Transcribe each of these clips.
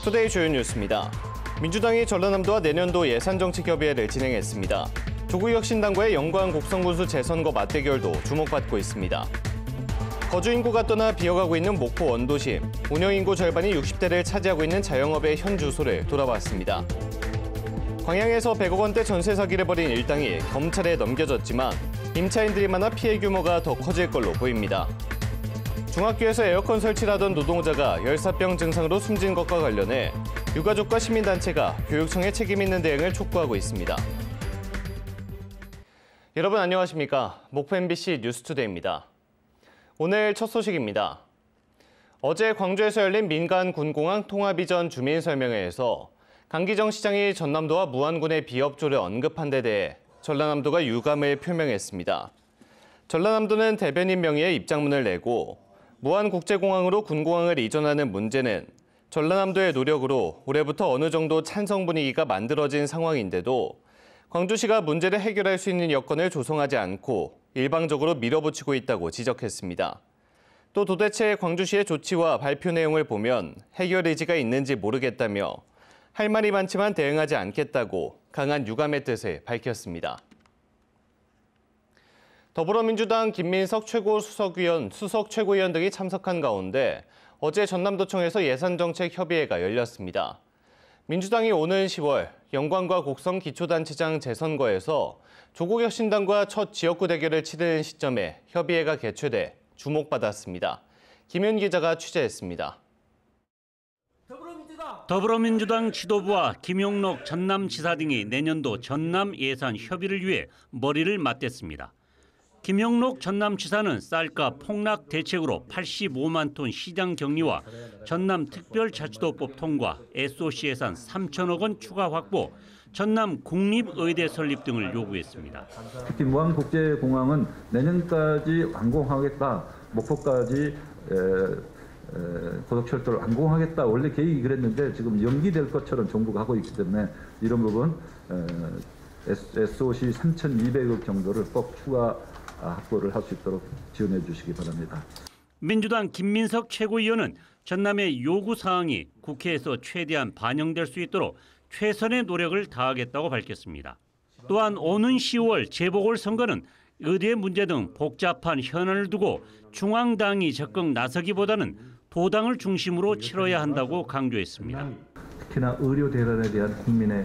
투데이 주요 뉴스입니다. 민주당이 전라남도와 내년도 예산정책협의회를 진행했습니다. 조국혁신당과의 영광 곡성군수 재선거 맞대결도 주목받고 있습니다. 거주 인구가 떠나 비어가고 있는 목포 원도심, 운영 인구 절반이 60대를 차지하고 있는 자영업의 현 주소를 돌아봤습니다. 광양에서 100억 원대 전세 사기를 벌인 일당이 검찰에 넘겨졌지만 임차인들이 많아 피해 규모가 더 커질 걸로 보입니다. 중학교에서 에어컨 설치를 하던 노동자가 열사병 증상으로 숨진 것과 관련해 유가족과 시민단체가 교육청에 책임 있는 대응을 촉구하고 있습니다. 여러분 안녕하십니까? 목포 MBC 뉴스투데이입니다. 오늘 첫 소식입니다. 어제 광주에서 열린 민간 군공항 통합 이전 주민 설명회에서 강기정 시장이 전남도와 무안군의 비협조를 언급한 데 대해 전라남도가 유감을 표명했습니다. 전라남도는 대변인 명의의 입장문을 내고 무안국제공항으로 군공항을 이전하는 문제는 전라남도의 노력으로 올해부터 어느 정도 찬성 분위기가 만들어진 상황인데도 광주시가 문제를 해결할 수 있는 여건을 조성하지 않고 일방적으로 밀어붙이고 있다고 지적했습니다. 또 도대체 광주시의 조치와 발표 내용을 보면 해결 의지가 있는지 모르겠다며 할 말이 많지만 대응하지 않겠다고 강한 유감의 뜻을 밝혔습니다. 더불어민주당 김민석 수석 최고위원 등이 참석한 가운데 어제 전남도청에서 예산정책협의회가 열렸습니다. 민주당이 오는 10월 영광과 곡성 기초단체장 재선거에서 조국혁신당과 첫 지역구 대결을 치르는 시점에 협의회가 개최돼 주목받았습니다. 김윤 기자가 취재했습니다. 더불어민주당 지도부와 김용록 전남지사 등이 내년도 전남 예산 협의를 위해 머리를 맞댔습니다. 김용록 전남지사는 쌀값 폭락 대책으로 85만 톤 시장 격리와 전남특별자치도법 통과, SOC 예산 3천억 원 추가 확보, 전남 국립의대 설립 등을 요구했습니다. 특히 무안국제공항은 내년까지 완공하겠다, 목포까지 고속철도를 완공하겠다 원래 계획이 그랬는데 지금 연기될 것처럼 정부가 하고 있기 때문에 이런 부분 SOC 3,200억 정도를 꼭 추가 확보를 할 수 있도록 지원해 주시기 바랍니다. 민주당 김민석 최고위원은 전남의 요구사항이 국회에서 최대한 반영될 수 있도록 최선의 노력을 다하겠다고 밝혔습니다. 또한 오는 10월 재보궐선거는 의대 문제 등 복잡한 현안을 두고 중앙당이 적극 나서기보다는 도당을 중심으로 치러야 한다고 강조했습니다. 특히나 의료 대란에 대한 국민의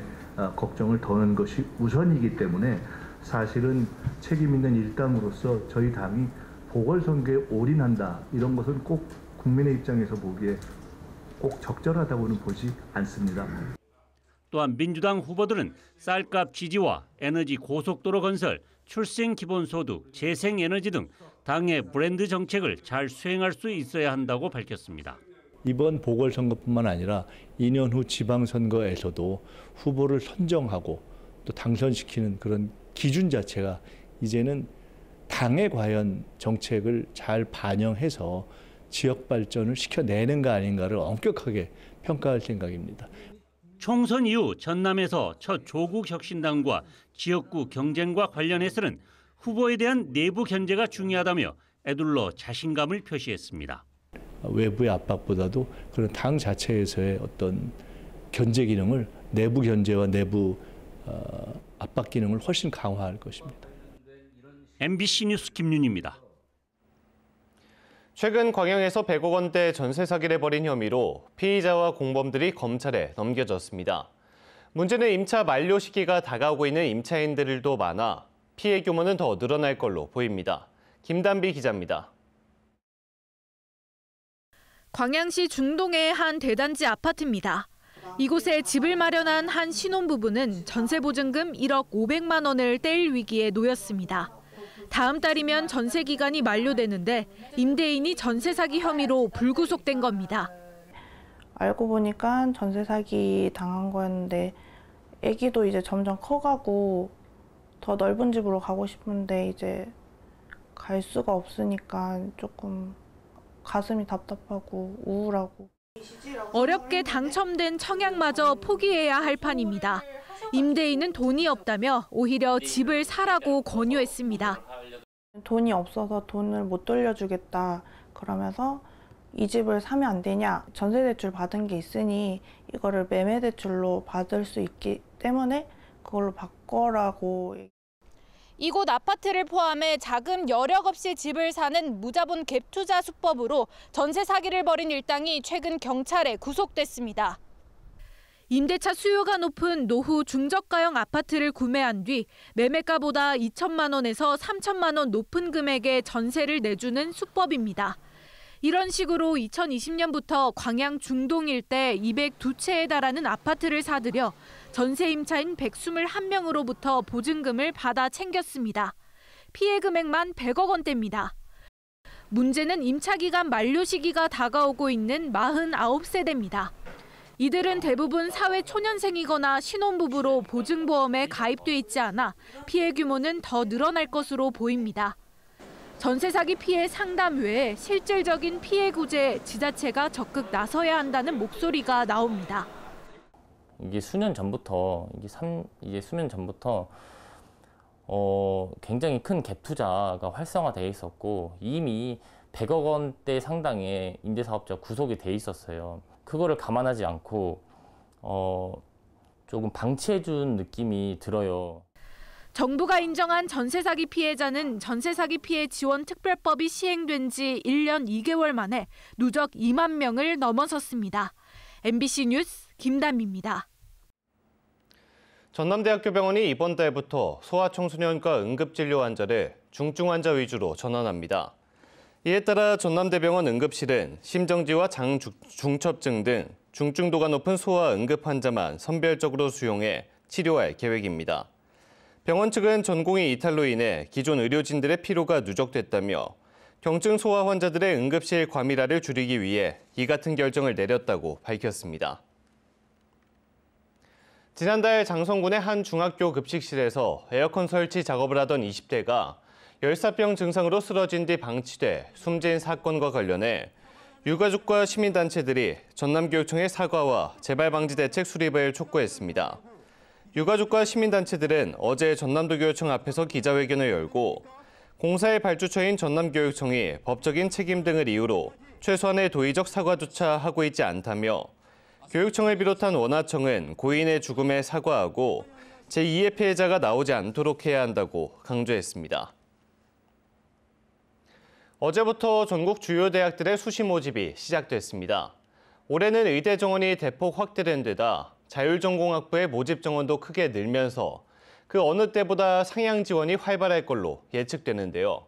걱정을 더는 것이 우선이기 때문에 사실은 책임 있는 일당으로서 저희 당이 보궐선거에 올인한다 이런 것은 꼭 국민의 입장에서 보기에 꼭 적절하다고는 보지 않습니다. 또한 민주당 후보들은 쌀값 지지와 에너지 고속도로 건설, 출생기본소득, 재생에너지 등 당의 브랜드 정책을 잘 수행할 수 있어야 한다고 밝혔습니다. 이번 보궐선거뿐만 아니라 2년 후 지방선거에서도 후보를 선정하고 또 당선시키는 그런 기준 자체가 이제는 당의 과연 정책을 잘 반영해서 지역 발전을 시켜내는가 아닌가를 엄격하게 평가할 생각입니다. 총선 이후 전남에서 첫 조국혁신당과 지역구 경쟁과 관련해서는 후보에 대한 내부 견제가 중요하다며 애둘러 자신감을 표시했습니다. 외부의 압박보다도 그런 당 자체에서의 어떤 견제 기능을 내부 견제와 내부 압박 기능을 훨씬 강화할 것입니다. MBC 뉴스 김윤입니다. 최근 광양에서 100억 원대 전세 사기를 벌인 혐의로 피의자와 공범들이 검찰에 넘겨졌습니다. 문제는 임차 만료 시기가 다가오고 있는 임차인들도 많아 피해 규모는 더 늘어날 걸로 보입니다. 김단비 기자입니다. 광양시 중동의 한 대단지 아파트입니다. 이곳에 집을 마련한 한 신혼부부는 전세보증금 1억 500만 원을 떼일 위기에 놓였습니다. 다음 달이면 전세 기간이 만료되는데 임대인이 전세 사기 혐의로 불구속된 겁니다. 알고 보니까 전세 사기 당한 거였는데 아기도 이제 점점 커가고 더 넓은 집으로 가고 싶은데 이제 갈 수가 없으니까 조금 가슴이 답답하고 우울하고. 어렵게 당첨된 청약마저 포기해야 할 판입니다. 임대인은 돈이 없다며 오히려 집을 사라고 권유했습니다. 돈이 없어서 돈을 못 돌려주겠다 그러면서 이 집을 사면 안 되냐, 전세 대출 받은 게 있으니 이거를 매매 대출로 받을 수 있기 때문에 그걸로 바꿔라고. 이곳 아파트를 포함해 자금 여력 없이 집을 사는 무자본 갭투자 수법으로 전세 사기를 벌인 일당이 최근 경찰에 구속됐습니다. 임대차 수요가 높은 노후 중저가형 아파트를 구매한 뒤 매매가보다 2천만 원에서 3천만 원 높은 금액의 전세를 내주는 수법입니다. 이런 식으로 2020년부터 광양 중동 일대 202채에 달하는 아파트를 사들여 전세 임차인 121명으로부터 보증금을 받아 챙겼습니다. 피해 금액만 100억 원대입니다. 문제는 임차 기간 만료 시기가 다가오고 있는 49세대입니다. 이들은 대부분 사회 초년생이거나 신혼부부로 보증보험에 가입돼 있지 않아 피해 규모는 더 늘어날 것으로 보입니다. 전세 사기 피해 상담 외에 실질적인 피해 구제에 지자체가 적극 나서야 한다는 목소리가 나옵니다. 이게 수년 전부터 굉장히 큰 갭 투자가 활성화되어 있었고 이미 100억 원대 상당의 임대사업자 구속이 돼 있었어요. 그거를 감안하지 않고 조금 방치해준 느낌이 들어요. 정부가 인정한 전세 사기 피해자는 전세 사기 피해 지원 특별법이 시행된 지 1년 2개월 만에 누적 2만 명을 넘어섰습니다. MBC 뉴스 김담입니다. 전남대학교 병원이 이번 달부터 소아청소년과 응급진료 환자를 중증 환자 위주로 전환합니다. 이에 따라 전남대병원 응급실은 심정지와 장중첩증 등 중증도가 높은 소아 응급 환자만 선별적으로 수용해 치료할 계획입니다. 병원 측은 전공의 이탈로 인해 기존 의료진들의 피로가 누적됐다며 경증 소아 환자들의 응급실 과밀화를 줄이기 위해 이 같은 결정을 내렸다고 밝혔습니다. 지난달 장성군의 한 중학교 급식실에서 에어컨 설치 작업을 하던 20대가 열사병 증상으로 쓰러진 뒤 방치돼 숨진 사건과 관련해 유가족과 시민단체들이 전남교육청의 사과와 재발방지 대책 수립을 촉구했습니다. 유가족과 시민단체들은 어제 전남도교육청 앞에서 기자회견을 열고 공사의 발주처인 전남교육청이 법적인 책임 등을 이유로 최소한의 도의적 사과조차 하고 있지 않다며 교육청을 비롯한 원하청은 고인의 죽음에 사과하고 제2의 피해자가 나오지 않도록 해야 한다고 강조했습니다. 어제부터 전국 주요 대학들의 수시 모집이 시작됐습니다. 올해는 의대 정원이 대폭 확대된 데다 자율전공학부의 모집 정원도 크게 늘면서 그 어느 때보다 상향 지원이 활발할 걸로 예측되는데요.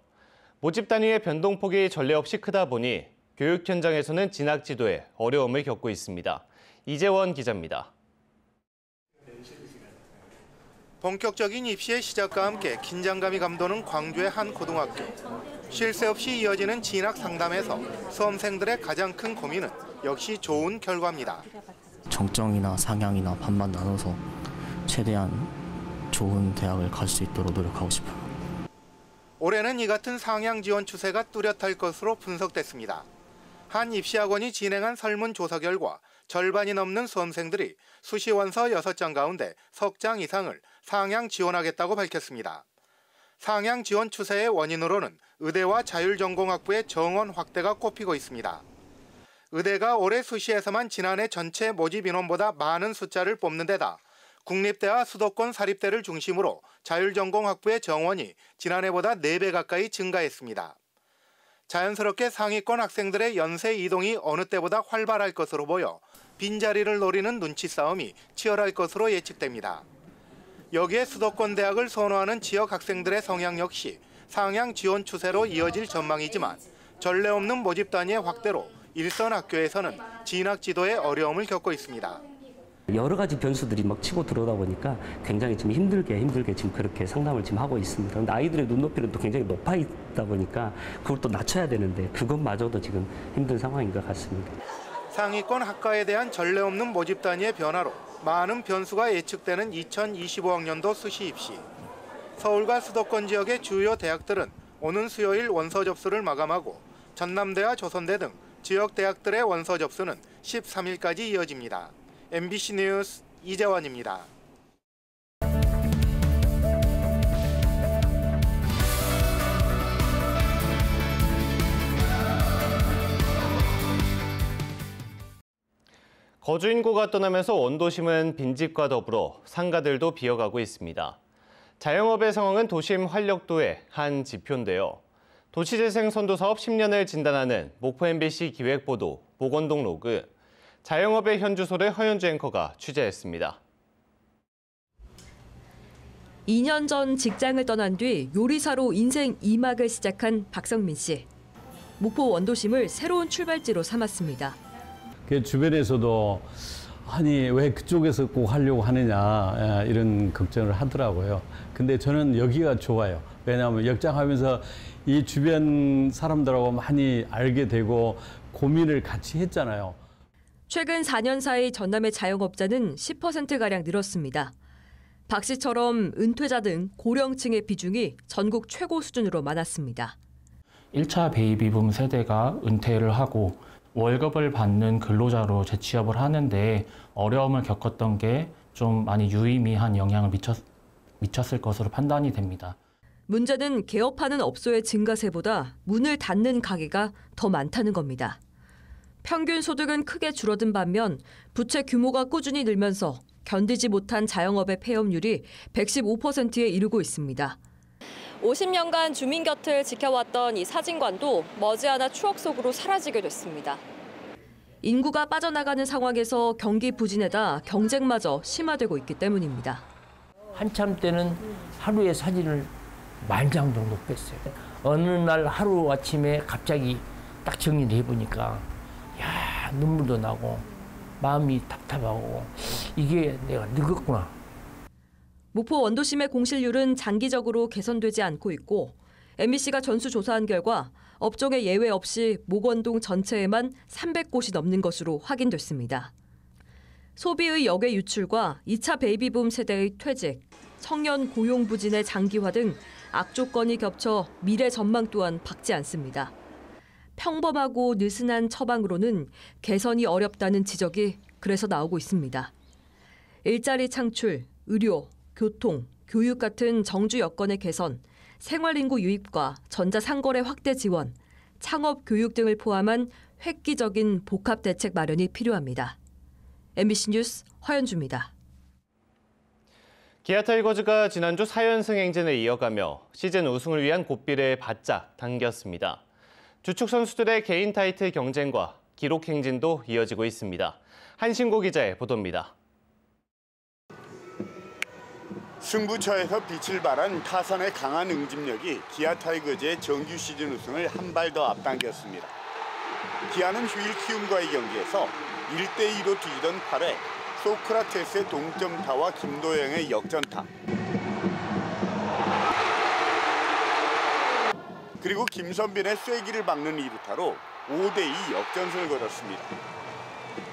모집 단위의 변동폭이 전례 없이 크다 보니 교육 현장에서는 진학 지도에 어려움을 겪고 있습니다. 이재원 기자입니다. 본격적인 입시의 시작과 함께 긴장감이 감도는 광주의 한 고등학교. 쉴 새 없이 이어지는 진학 상담에서 수험생들의 가장 큰 고민은 역시 좋은 결과입니다. 정점이나 상향이나 반반 나눠서 최대한 좋은 대학을 갈 수 있도록 노력하고 싶어요. 올해는 이 같은 상향 지원 추세가 뚜렷할 것으로 분석됐습니다. 한 입시학원이 진행한 설문조사 결과 절반이 넘는 수험생들이 수시 원서 6장 가운데 석 장 이상을 상향 지원하겠다고 밝혔습니다. 상향 지원 추세의 원인으로는 의대와 자율전공학부의 정원 확대가 꼽히고 있습니다. 의대가 올해 수시에서만 지난해 전체 모집 인원보다 많은 숫자를 뽑는 데다 국립대와 수도권 사립대를 중심으로 자율전공학부의 정원이 지난해보다 4배 가까이 증가했습니다. 자연스럽게 상위권 학생들의 연세 이동이 어느 때보다 활발할 것으로 보여 빈자리를 노리는 눈치 싸움이 치열할 것으로 예측됩니다. 여기에 수도권 대학을 선호하는 지역 학생들의 성향 역시 상향 지원 추세로 이어질 전망이지만 전례 없는 모집 단위의 확대로 일선 학교에서는 진학 지도에 어려움을 겪고 있습니다. 여러 가지 변수들이 막 치고 들어오다 보니까 굉장히 좀 힘들게 지금 그렇게 상담을 지금 하고 있습니다. 그런데 아이들의 눈높이는 또 굉장히 높아 있다 보니까 그걸 또 낮춰야 되는데 그것마저도 지금 힘든 상황인 것 같습니다. 상위권 학과에 대한 전례 없는 모집 단위의 변화로 많은 변수가 예측되는 2025학년도 수시 입시. 서울과 수도권 지역의 주요 대학들은 오는 수요일 원서 접수를 마감하고 전남대와 조선대 등 지역 대학들의 원서 접수는 13일까지 이어집니다. MBC 뉴스 이재원입니다. 거주 인구가 떠나면서 원도심은 빈집과 더불어 상가들도 비어가고 있습니다. 자영업의 상황은 도심 활력도의 한 지표인데요. 도시재생 선도사업 10년을 진단하는 목포 MBC 기획보도 목원동 로그, 자영업의 현주소를 허연주 앵커가 취재했습니다. 2년 전 직장을 떠난 뒤 요리사로 인생 2막을 시작한 박성민 씨. 목포 원도심을 새로운 출발지로 삼았습니다. 그 주변에서도 아니 왜 그쪽에서 꼭 하려고 하느냐 이런 걱정을 하더라고요. 근데 저는 여기가 좋아요. 왜냐하면 역장하면서 이 주변 사람들하고 많이 알게 되고 고민을 같이 했잖아요. 최근 4년 사이 전남의 자영업자는 10%가량 늘었습니다. 박 씨처럼 은퇴자 등 고령층의 비중이 전국 최고 수준으로 많았습니다. 1차 베이비붐 세대가 은퇴를 하고 월급을 받는 근로자로 재취업을 하는데 어려움을 겪었던 게 좀 많이 유의미한 영향을 미쳤을 것으로 판단이 됩니다. 문제는 개업하는 업소의 증가세보다 문을 닫는 가게가 더 많다는 겁니다. 평균 소득은 크게 줄어든 반면 부채 규모가 꾸준히 늘면서 견디지 못한 자영업의 폐업률이 115%에 이르고 있습니다. 50년간 주민 곁을 지켜왔던 이 사진관도 머지않아 추억 속으로 사라지게 됐습니다. 인구가 빠져나가는 상황에서 경기 부진에다 경쟁마저 심화되고 있기 때문입니다. 한참 때는 하루에 사진을 10,000장 정도 뺐어요. 어느 날 하루아침에 갑자기 딱 정리를 해보니까 야, 눈물도 나고 마음이 답답하고 이게 내가 늙었구나. 목포 원도심의 공실률은 장기적으로 개선되지 않고 있고 MBC가 전수조사한 결과 업종의 예외 없이 목원동 전체에만 300곳이 넘는 것으로 확인됐습니다. 소비의 역외 유출과 2차 베이비붐 세대의 퇴직, 청년 고용 부진의 장기화 등 악조건이 겹쳐 미래 전망 또한 밝지 않습니다. 평범하고 느슨한 처방으로는 개선이 어렵다는 지적이 그래서 나오고 있습니다. 일자리 창출, 의료, 교통, 교육 같은 정주 여건의 개선, 생활인구 유입과 전자상거래 확대 지원, 창업 교육 등을 포함한 획기적인 복합 대책 마련이 필요합니다. MBC 뉴스 허연주입니다. 기아 타이거즈가 지난주 4연승 행진을 이어가며 시즌 우승을 위한 고비를 바짝 당겼습니다. 주축 선수들의 개인 타이틀 경쟁과 기록 행진도 이어지고 있습니다. 한신고 기자의 보도입니다. 승부처에서 빛을 발한 타선의 강한 응집력이 기아 타이거즈의 정규 시즌 우승을 한 발 더 앞당겼습니다. 기아는 휴일 키움과의 경기에서 1대2로 뒤지던 8회 소크라테스의 동점타와 김도영의 역전타, 그리고 김선빈의 쐐기를 막는 2루타로 5대2 역전승을 거뒀습니다.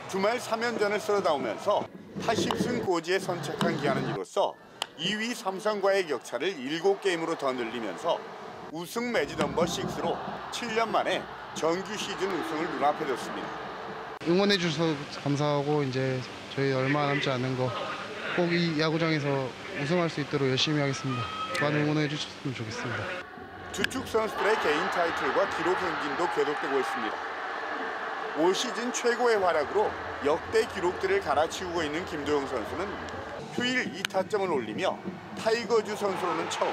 주말 3연전을 쓸어담으면서 80승 고지에 선착한 기아는 이로써 2위 삼성과의 격차를 7게임으로 더 늘리면서 우승 매지 넘버 6로 7년 만에 정규 시즌 우승을 눈앞에 뒀습니다. 응원해 주셔서 감사하고 이제 저희 얼마 남지 않은 거 꼭 이 야구장에서 우승할 수 있도록 열심히 하겠습니다. 많이 응원해 주셨으면 좋겠습니다. 주축 선수들의 개인 타이틀과 기록 행진도 계속되고 있습니다. 올 시즌 최고의 활약으로 역대 기록들을 갈아치우고 있는 김도영 선수는 휴일 2타점을 올리며 타이거즈 선수로는 처음,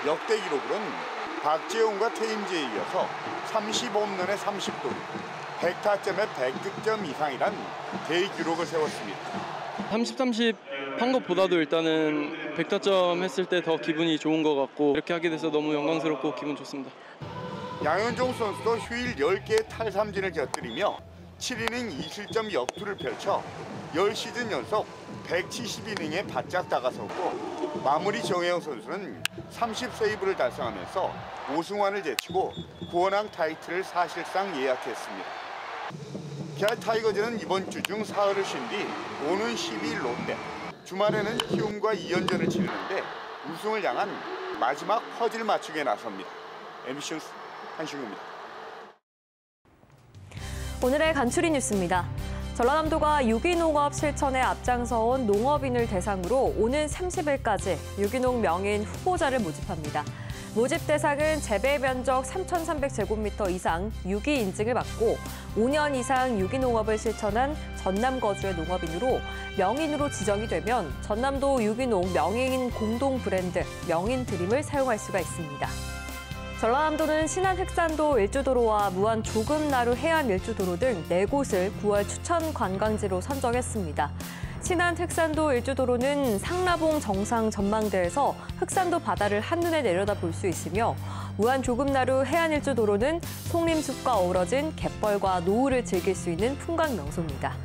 역대 기록으로는 박재홍과 테임즈에 이어서 30홈런에 30도루, 100타점에 100득점 이상이란 대기록을 세웠습니다. 30-30 한 것보다도 일단은 100타점 했을 때 더 기분이 좋은 것 같고 이렇게 하게 돼서 너무 영광스럽고 기분 좋습니다. 양현종 선수도 휴일 10개의 탈삼진을 곁들이며 7이닝 2실점 역투를 펼쳐 10시즌 연속 170이닝에 바짝 다가섰고, 마무리 정혜영 선수는 30세이브를 달성하면서 오승환을 제치고 구원왕 타이틀을 사실상 예약했습니다. 기아 타이거즈는 이번 주 중 사흘을 쉰 뒤 오는 12일 롯데, 주말에는 키움과 2연전을 치르는데 우승을 향한 마지막 퍼즐 맞추기에 나섭니다. MBC 뉴스 한신구입니다. 오늘의 간추린 뉴스입니다. 전라남도가 유기농업 실천에 앞장서온 농업인을 대상으로 오는 30일까지 유기농 명인 후보자를 모집합니다. 모집 대상은 재배 면적 3,300제곱미터 이상 유기 인증을 받고 5년 이상 유기농업을 실천한 전남 거주의 농업인으로 명인으로 지정이 되면 전남도 유기농 명인 공동 브랜드 명인드림을 사용할 수가 있습니다. 전라남도는 신안 흑산도 일주도로와 무안 조금나루 해안 일주도로 등 4곳을 9월 추천 관광지로 선정했습니다. 신안 흑산도 일주도로는 상라봉 정상 전망대에서 흑산도 바다를 한눈에 내려다볼 수 있으며 무안 조금나루 해안 일주도로는 송림숲과 어우러진 갯벌과 노을을 즐길 수 있는 풍광 명소입니다.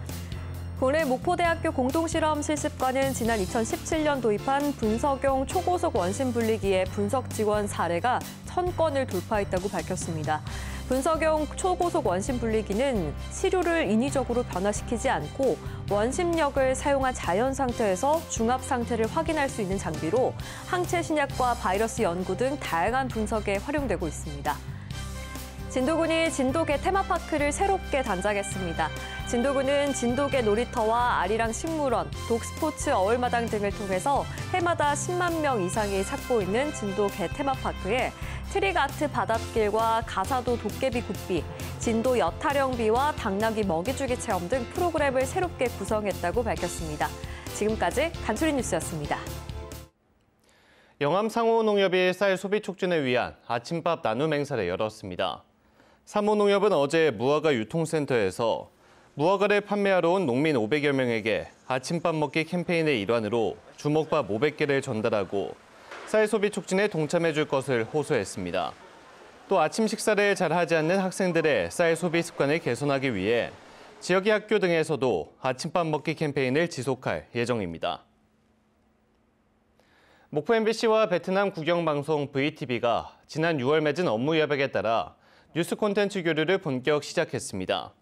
국내 목포대학교 공동실험 실습관은 지난 2017년 도입한 분석용 초고속 원심 분리기의 분석 지원 사례가 1000건을 돌파했다고 밝혔습니다. 분석용 초고속 원심 분리기는 시료를 인위적으로 변화시키지 않고 원심력을 사용한 자연 상태에서 중합 상태를 확인할 수 있는 장비로 항체 신약과 바이러스 연구 등 다양한 분석에 활용되고 있습니다. 진도군이 진도개 테마파크를 새롭게 단장했습니다. 진도군은 진도개 놀이터와 아리랑 식물원, 독스포츠 어울마당 등을 통해서 해마다 10만 명 이상이 찾고 있는 진도개 테마파크에 트릭아트 바닷길과 가사도 도깨비 굿비, 진도 여타령비와 당나귀 먹이주기 체험 등 프로그램을 새롭게 구성했다고 밝혔습니다. 지금까지 간추린 뉴스였습니다. 영암 상호농협이 쌀 소비 촉진을 위한 아침밥 나눔 행사를 열었습니다. 상호농협은 어제 무화과 유통센터에서 무화과를 판매하러 온 농민 500여 명에게 아침밥 먹기 캠페인의 일환으로 주먹밥 500개를 전달하고 쌀 소비 촉진에 동참해 줄 것을 호소했습니다. 또 아침 식사를 잘 하지 않는 학생들의 쌀 소비 습관을 개선하기 위해 지역의 학교 등에서도 아침밥 먹기 캠페인을 지속할 예정입니다. 목포 MBC와 베트남 국영방송 VTV가 지난 6월 맺은 업무 협약에 따라 뉴스 콘텐츠 교류를 본격 시작했습니다.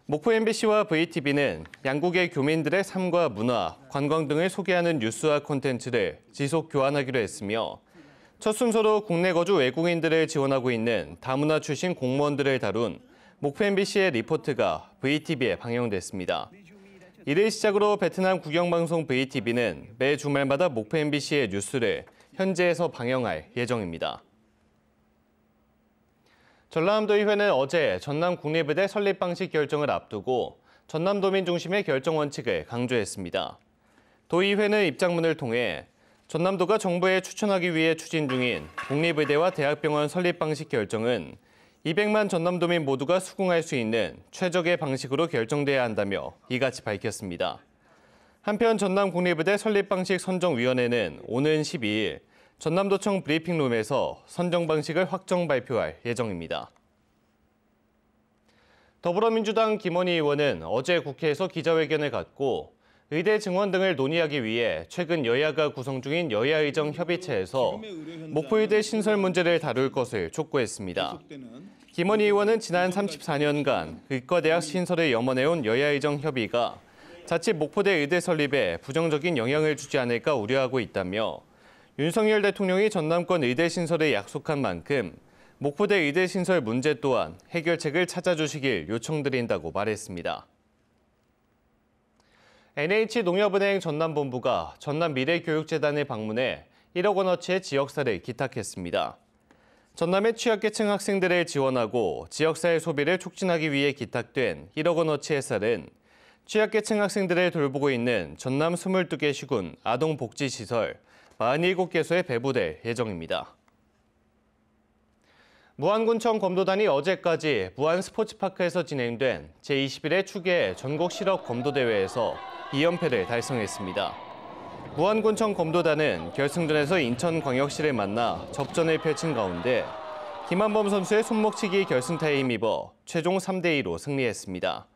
목포 MBC와 VTV는 양국의 교민들의 삶과 문화, 관광 등을 소개하는 뉴스와 콘텐츠를 지속 교환하기로 했으며 첫 순서로 국내 거주 외국인들을 지원하고 있는 다문화 출신 공무원들을 다룬 목포 MBC의 리포트가 VTV에 방영됐습니다. 이를 시작으로 베트남 국영방송 VTV는 매 주말마다 목포 MBC의 뉴스를 현지에서 방영할 예정입니다. 전라남도의회는 어제 전남 국립의대 설립 방식 결정을 앞두고 전남도민 중심의 결정 원칙을 강조했습니다. 도의회는 입장문을 통해 전남도가 정부에 추천하기 위해 추진 중인 국립의대와 대학병원 설립 방식 결정은 200만 전남도민 모두가 수긍할 수 있는 최적의 방식으로 결정돼야 한다며 이같이 밝혔습니다. 한편 전남국립의대 설립 방식 선정위원회는 오는 12일 전남도청 브리핑룸에서 선정 방식을 확정 발표할 예정입니다. 더불어민주당 김원희 의원은 어제 국회에서 기자회견을 갖고 의대 증원 등을 논의하기 위해 최근 여야가 구성 중인 여야의정 협의체에서 목포의대 신설 문제를 다룰 것을 촉구했습니다. 김원희 의원은 지난 34년간 의과대학 신설을 염원해온 여야의정 협의가 자칫 목포대 의대 설립에 부정적인 영향을 주지 않을까 우려하고 있다며 윤석열 대통령이 전남권 의대 신설에 약속한 만큼 목포대 의대 신설 문제 또한 해결책을 찾아주시길 요청드린다고 말했습니다. NH농협은행 전남본부가 전남미래교육재단을 방문해 1억 원어치의 지역사를 기탁했습니다. 전남의 취약계층 학생들을 지원하고 지역사회 소비를 촉진하기 위해 기탁된 1억 원어치의 쌀은 취약계층 학생들을 돌보고 있는 전남 22개 시군 아동복지시설 47개소에 배부될 예정입니다. 무안군청 검도단이 어제까지 무안 스포츠파크에서 진행된 제21회 추계 전국 실업 검도대회에서 2연패를 달성했습니다. 무안군청 검도단은 결승전에서 인천광역시를 만나 접전을 펼친 가운데 김한범 선수의 손목치기 결승타에 힘입어 최종 3대2로 승리했습니다.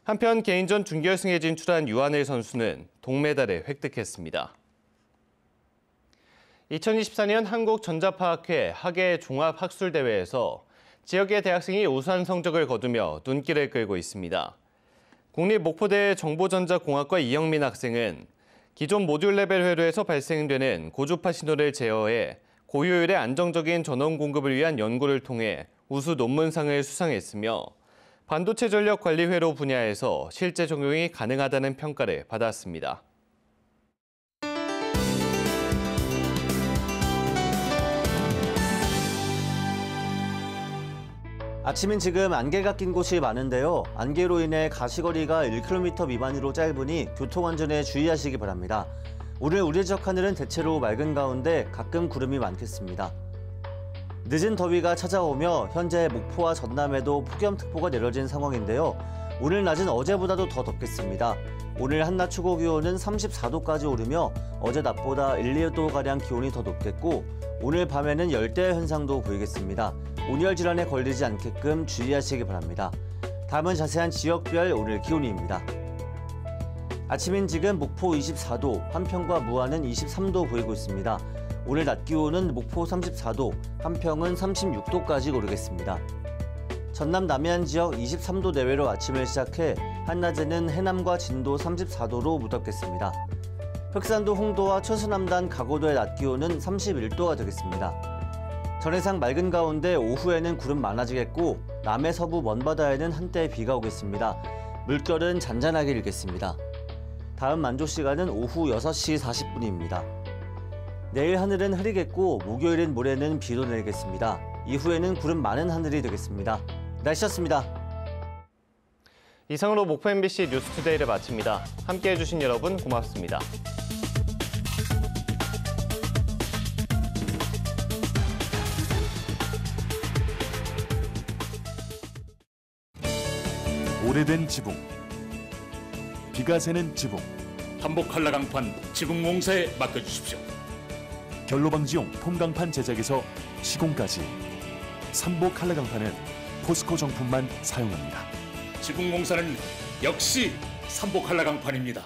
한편 개인전 준결승에 진출한 유한일 선수는 동메달을 획득했습니다. 2024년 한국전자파학회 학예 종합학술대회에서 지역의 대학생이 우수한 성적을 거두며 눈길을 끌고 있습니다. 국립목포대 정보전자공학과 이영민 학생은 기존 모듈 레벨 회로에서 발생되는 고주파 신호를 제어해 고효율의 안정적인 전원 공급을 위한 연구를 통해 우수 논문상을 수상했으며 반도체 전력 관리 회로 분야에서 실제 적용이 가능하다는 평가를 받았습니다. 아침인 지금 안개가 낀 곳이 많은데요. 안개로 인해 가시거리가 1km 미만으로 짧으니 교통안전에 주의하시기 바랍니다. 오늘 우리 지역 하늘은 대체로 맑은 가운데 가끔 구름이 많겠습니다. 늦은 더위가 찾아오며 현재 목포와 전남에도 폭염특보가 내려진 상황인데요. 오늘 낮은 어제보다도 더 덥겠습니다. 오늘 한낮 최고 기온은 34도까지 오르며 어제 낮보다 1, 2도가량 기온이 더 높겠고 오늘 밤에는 열대 현상도 보이겠습니다. 온열 질환에 걸리지 않게끔 주의하시기 바랍니다. 다음은 자세한 지역별 오늘 기온입니다. 아침인 지금 목포 24도, 한평과 무안은 23도 보이고 있습니다. 오늘 낮 기온은 목포 34도, 한평은 36도까지 오르겠습니다. 전남 남해안 지역 23도 내외로 아침을 시작해 한낮에는 해남과 진도 34도로 무덥겠습니다. 흑산도 홍도와 최수남단 가고도의 낮 기온은 31도가 되겠습니다. 전해상 맑은 가운데 오후에는 구름 많아지겠고 남해 서부 먼바다에는 한때 비가 오겠습니다. 물결은 잔잔하게 일겠습니다. 다음 만조 시간은 오후 6시 40분입니다. 내일 하늘은 흐리겠고 목요일인 모레는 비도 내리겠습니다. 이후에는 구름 많은 하늘이 되겠습니다. 날씨였습니다. 이상으로 목포 MBC 뉴스투데이를 마칩니다. 함께해 주신 여러분 고맙습니다. 오래된 지붕, 비가 새는 지붕, 한복 한라강판 지붕공사에 맡겨주십시오. 결로방지용 폼강판 제작에서 시공까지 삼복 한라강판은 포스코 정품만 사용합니다. 지붕공사는 역시 삼복 한라강판입니다.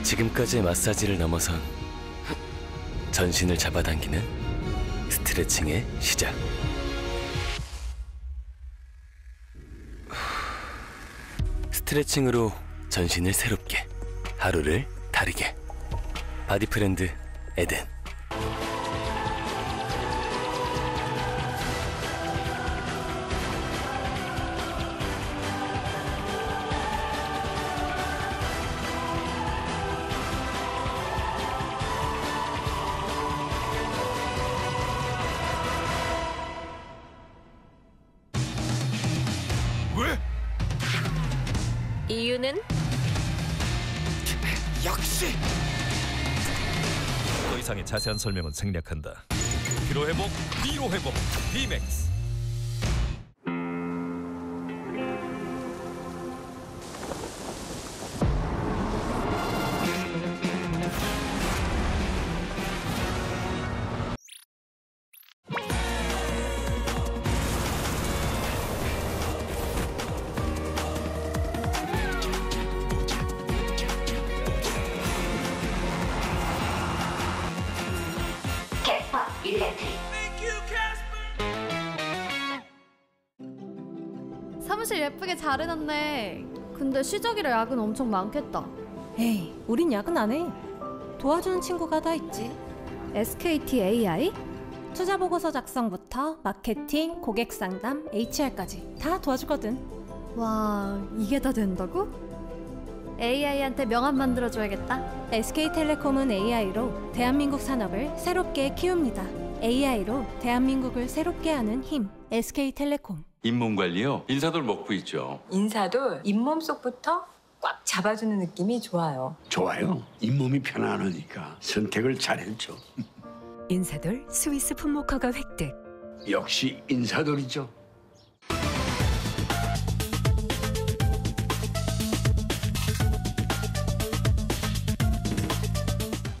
지금까지의 마사지를 넘어선 전신을 잡아당기는 스트레칭의 시작. 스트레칭으로 전신을 새롭게, 하루를 다르게. 바디프렌드 에덴. 이유는? 역시! 더 이상의 자세한 설명은 생략한다. 피로회복, 피로회복, 비맥스. 사무실 예쁘게 잘 해놨네. 근데 시작이라 야근 엄청 많겠다. 에이, 우린 야근 안 해. 도와주는 친구가 다 있지. SKT AI? 투자 보고서 작성부터 마케팅, 고객 상담, HR까지 다 도와주거든. 와, 이게 다 된다고? AI한테 명함 만들어줘야겠다. SK텔레콤은 AI로 대한민국 산업을 새롭게 키웁니다. AI로 대한민국을 새롭게 하는 힘, SK텔레콤. 잇몸 관리요? 인사돌 먹고 있죠. 인사돌 잇몸 속부터 꽉 잡아주는 느낌이 좋아요. 좋아요. 잇몸이 편안하니까 선택을 잘했죠. 인사돌 스위스 품목허가 획득. 역시 인사돌이죠.